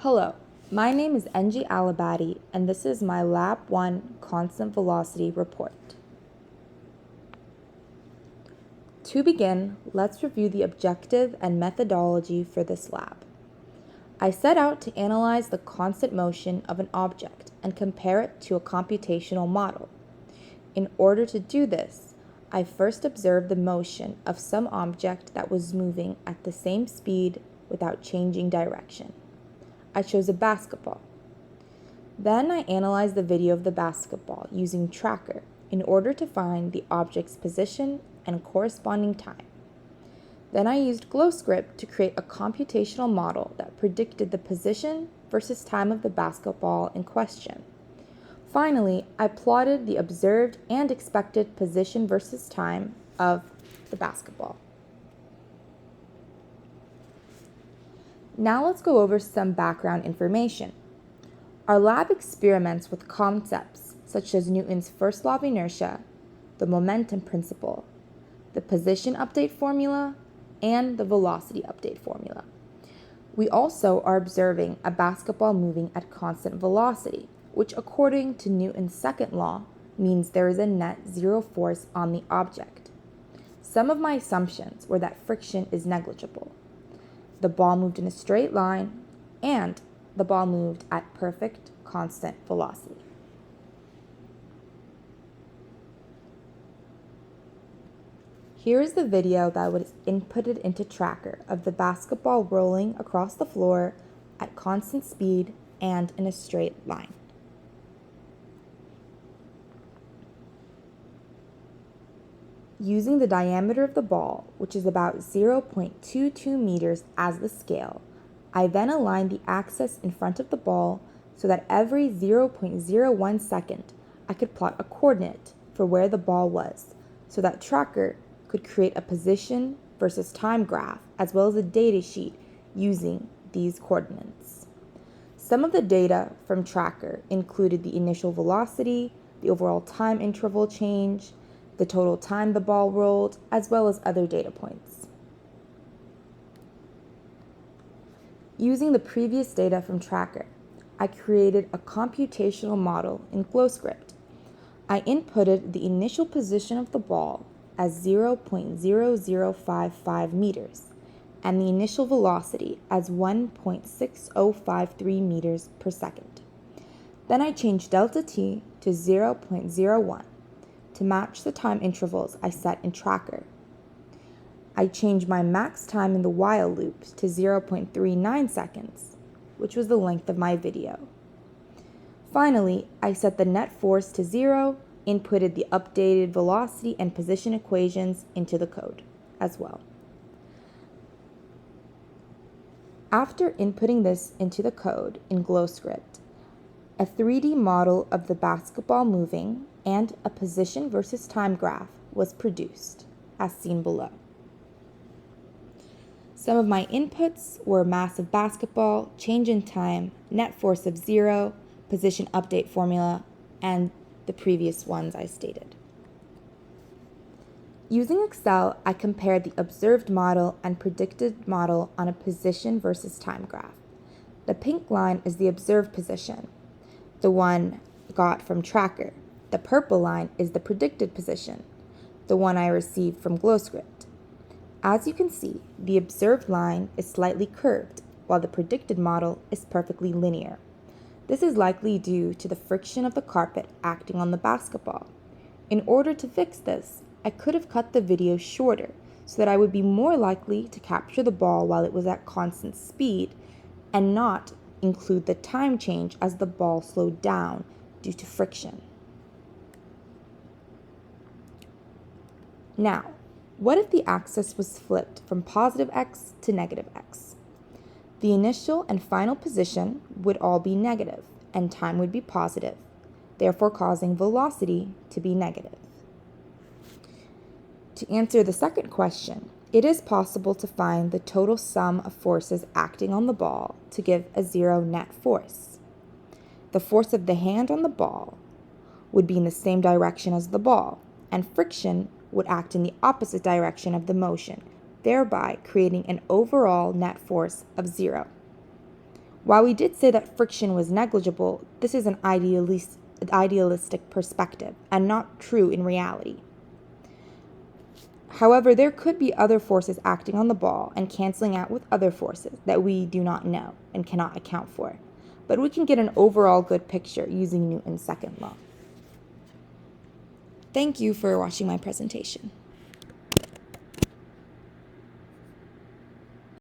Hello, my name is Enji Alabadi, and this is my Lab 1 Constant Velocity report. To begin, let's review the objective and methodology for this lab. I set out to analyze the constant motion of an object and compare it to a computational model. In order to do this, I first observed the motion of some object that was moving at the same speed without changing direction. I chose a basketball. Then I analyzed the video of the basketball using Tracker in order to find the object's position and corresponding time. Then I used GlowScript to create a computational model that predicted the position versus time of the basketball in question. Finally, I plotted the observed and expected position versus time of the basketball. Now let's go over some background information. Our lab experiments with concepts such as Newton's first law of inertia, the momentum principle, the position update formula, and the velocity update formula. We also are observing a basketball moving at constant velocity, which according to Newton's second law means there is a net zero force on the object. Some of my assumptions were that friction is negligible. The ball moved in a straight line, and the ball moved at perfect constant velocity. Here is the video that was inputted into Tracker of the basketball rolling across the floor at constant speed and in a straight line. Using the diameter of the ball, which is about 0.22 meters as the scale, I then aligned the axis in front of the ball so that every 0.01 second I could plot a coordinate for where the ball was, so that Tracker could create a position versus time graph as well as a data sheet using these coordinates. Some of the data from Tracker included the initial velocity, the overall time interval change, the total time the ball rolled, as well as other data points. Using the previous data from Tracker, I created a computational model in GlowScript. I inputted the initial position of the ball as 0.0055 meters and the initial velocity as 1.6053 meters per second. Then I changed delta t to 0.01 to match the time intervals I set in Tracker. I changed my max time in the while loop to 0.39 seconds, which was the length of my video. Finally, I set the net force to 0, inputted the updated velocity and position equations into the code as well. After inputting this into the code in GlowScript, a 3D model of the basketball moving and a position versus time graph was produced, as seen below. Some of my inputs were mass of basketball, change in time, net force of 0, position update formula, and the previous ones I stated. Using Excel, I compared the observed model and predicted model on a position versus time graph. The pink line is the observed position, the one got from Tracker. The purple line is the predicted position, the one I received from GlowScript. As you can see, the observed line is slightly curved, while the predicted model is perfectly linear. This is likely due to the friction of the carpet acting on the basketball. In order to fix this, I could have cut the video shorter so that I would be more likely to capture the ball while it was at constant speed and not include the time change as the ball slowed down due to friction. Now, what if the axis was flipped from positive x to negative x? The initial and final position would all be negative, and time would be positive, therefore causing velocity to be negative. To answer the second question, it is possible to find the total sum of forces acting on the ball to give a 0 net force. The force of the hand on the ball would be in the same direction as the ball, and friction would act in the opposite direction of the motion, thereby creating an overall net force of 0. While we did say that friction was negligible, this is an idealistic perspective and not true in reality. However, there could be other forces acting on the ball and canceling out with other forces that we do not know and cannot account for, but we can get an overall good picture using Newton's second law. Thank you for watching my presentation.